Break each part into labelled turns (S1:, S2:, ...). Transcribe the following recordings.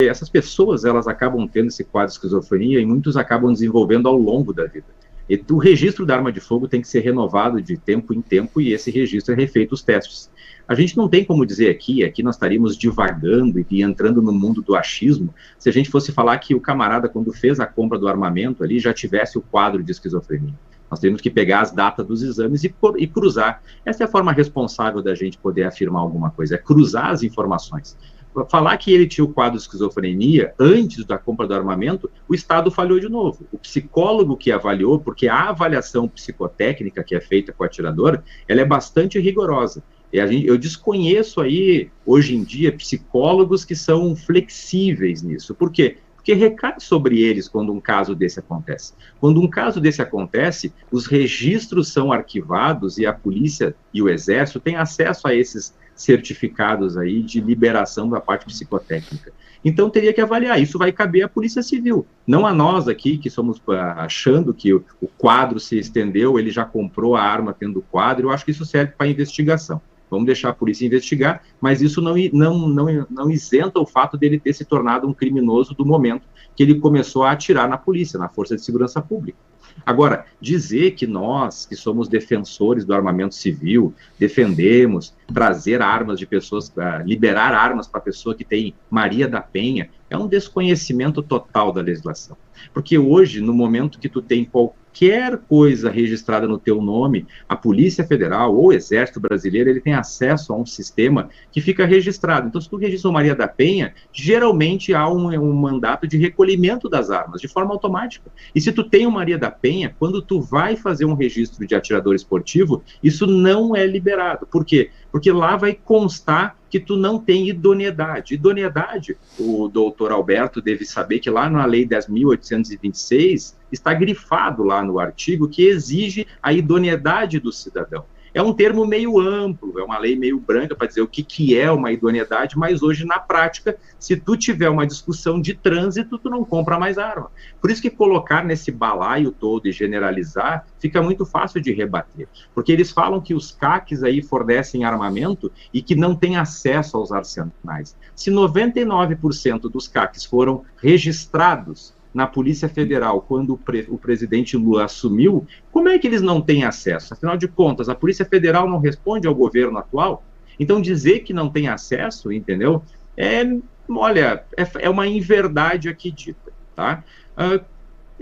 S1: essas pessoas, elas acabam tendo esse quadro de esquizofrenia e muitos acabam desenvolvendo ao longo da vida. E o registro da arma de fogo tem que ser renovado de tempo em tempo e esse registro é refeito os testes. A gente não tem como dizer aqui nós estaríamos divagando e entrando no mundo do achismo, se a gente fosse falar que o camarada, quando fez a compra do armamento ali, já tivesse o quadro de esquizofrenia. Nós temos que pegar as datas dos exames e cruzar. Essa é a forma responsável da gente poder afirmar alguma coisa, é cruzar as informações. Falar que ele tinha o quadro de esquizofrenia antes da compra do armamento, o Estado falhou de novo. O psicólogo que avaliou, porque a avaliação psicotécnica que é feita com o atirador, ela é bastante rigorosa. Eu desconheço aí, hoje em dia, psicólogos que são flexíveis nisso. Por quê? Porque recai sobre eles quando um caso desse acontece. Quando um caso desse acontece, os registros são arquivados e a polícia e o exército têm acesso a esses certificados aí de liberação da parte psicotécnica. Então teria que avaliar, isso vai caber à Polícia Civil, não a nós aqui que somos achando que o quadro se estendeu, ele já comprou a arma tendo o quadro, eu acho que isso serve para investigação. Vamos deixar a polícia investigar, mas isso não isenta o fato dele ter se tornado um criminoso do momento que ele começou a atirar na polícia, na Força de Segurança Pública. Agora, dizer que nós, que somos defensores do armamento civil, defendemos trazer armas de pessoas, liberar armas para pessoa que tem Maria da Penha, é um desconhecimento total da legislação. Porque hoje, no momento que tu tem qualquer coisa registrada no teu nome, a Polícia Federal ou o Exército Brasileiro, ele tem acesso a um sistema que fica registrado. Então, se tu registra Maria da Penha, geralmente há um mandato de recolhimento das armas, de forma automática. E se tu tem o Maria da Penha, quando tu vai fazer um registro de atirador esportivo, isso não é liberado. Por quê? Porque lá vai constar que tu não tem idoneidade. Idoneidade, o doutor Alberto deve saber que lá na Lei 10.826 está grifado lá no artigo que exige a idoneidade do cidadão. É um termo meio amplo, é uma lei meio branca para dizer o que é uma idoneidade, mas hoje, na prática, se tu tiver uma discussão de trânsito, tu não compra mais arma. Por isso que colocar nesse balaio todo e generalizar fica muito fácil de rebater, porque eles falam que os CACs aí fornecem armamento e que não têm acesso aos arsenais. Se 99% dos CACs foram registrados na Polícia Federal, quando o presidente Lula assumiu, como é que eles não têm acesso? Afinal de contas, a Polícia Federal não responde ao governo atual? Então, dizer que não tem acesso, entendeu? É uma inverdade aqui dita, tá?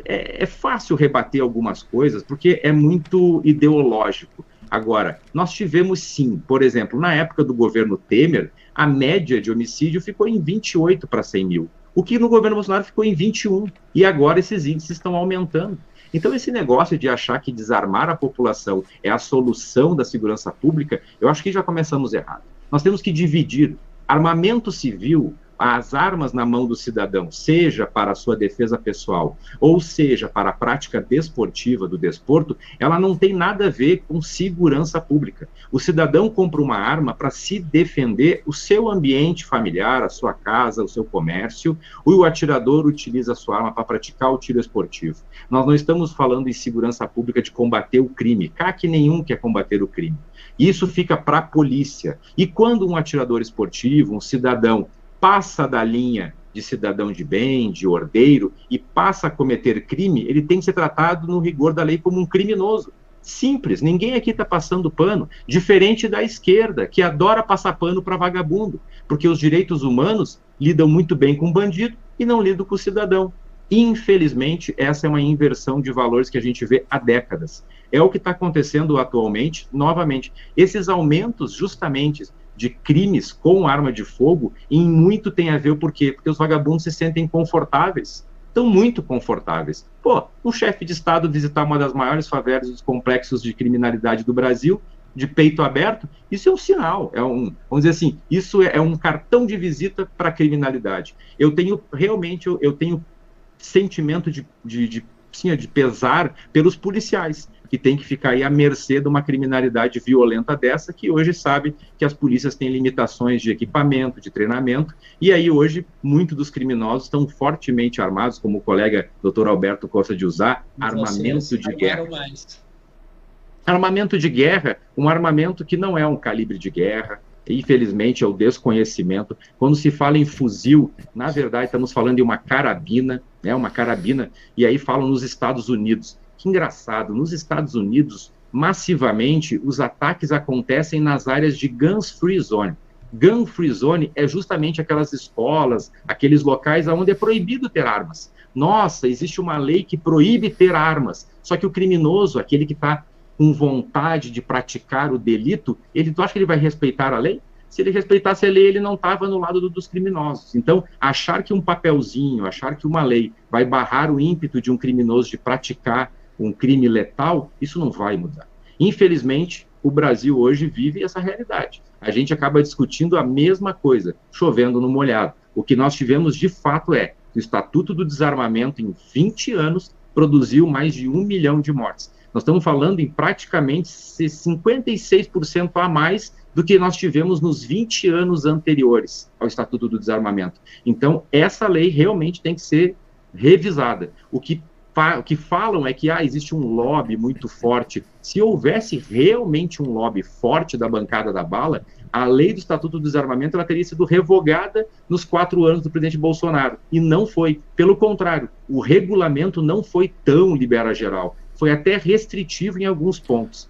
S1: É fácil rebater algumas coisas, porque é muito ideológico. Agora, nós tivemos sim, por exemplo, na época do governo Temer, a média de homicídio ficou em 28 para 100 mil. O que no governo Bolsonaro ficou em 21, e agora esses índices estão aumentando. Então esse negócio de achar que desarmar a população é a solução da segurança pública, eu acho que já começamos errado. Nós temos que dividir armamento civil, as armas na mão do cidadão, seja para a sua defesa pessoal, ou seja para a prática desportiva do desporto, ela não tem nada a ver com segurança pública. O cidadão compra uma arma para se defender o seu ambiente familiar, a sua casa, o seu comércio, e o atirador utiliza a sua arma para praticar o tiro esportivo. Nós não estamos falando em segurança pública de combater o crime, CAC nenhum quer combater o crime. Isso fica para a polícia. E quando um atirador esportivo, um cidadão, passa da linha de cidadão de bem, de ordeiro, e passa a cometer crime, ele tem que ser tratado no rigor da lei como um criminoso. Simples, ninguém aqui está passando pano, diferente da esquerda, que adora passar pano para vagabundo, porque os direitos humanos lidam muito bem com o bandido e não lidam com o cidadão. Infelizmente, essa é uma inversão de valores que a gente vê há décadas. É o que está acontecendo atualmente, novamente. Esses aumentos, justamente, de crimes com arma de fogo, em muito tem a ver por quê? Porque os vagabundos se sentem confortáveis, estão muito confortáveis. Pô, um chefe de Estado visitar uma das maiores favelas dos complexos de criminalidade do Brasil, de peito aberto, isso é um sinal, vamos dizer assim, isso é um cartão de visita para a criminalidade. Eu tenho sentimento de pesar pelos policiais, que tem que ficar aí à mercê de uma criminalidade violenta dessa, que hoje sabe que as polícias têm limitações de equipamento, de treinamento, e aí hoje muitos dos criminosos estão fortemente armados, como o colega Dr. Alberto gosta de usar, armamento de guerra. Armamento de guerra, um armamento que não é um calibre de guerra, infelizmente, é o desconhecimento. Quando se fala em fuzil, na verdade, estamos falando de uma carabina, né, uma carabina, e aí falam nos Estados Unidos. Que engraçado, nos Estados Unidos, massivamente, os ataques acontecem nas áreas de Guns Free Zone. Gun Free Zone é justamente aquelas escolas, aqueles locais onde é proibido ter armas. Nossa, existe uma lei que proíbe ter armas, só que o criminoso, aquele que está com vontade de praticar o delito, tu acha que ele vai respeitar a lei? Se ele respeitasse a lei, ele não estava no lado dos criminosos. Então, achar que um papelzinho, achar que uma lei vai barrar o ímpeto de um criminoso de praticar um crime letal, isso não vai mudar. Infelizmente, o Brasil hoje vive essa realidade. A gente acaba discutindo a mesma coisa, chovendo no molhado. O que nós tivemos de fato é que o Estatuto do Desarmamento, em 20 anos, produziu mais de 1 milhão de mortes. Nós estamos falando em praticamente 56% a mais do que nós tivemos nos 20 anos anteriores ao Estatuto do Desarmamento. Então, essa lei realmente tem que ser revisada. O que falam é que existe um lobby muito forte. Se houvesse realmente um lobby forte da bancada da bala, a lei do Estatuto do Desarmamento ela teria sido revogada nos 4 anos do presidente Bolsonaro. E não foi. Pelo contrário, o regulamento não foi tão libera-geral. Foi até restritivo em alguns pontos.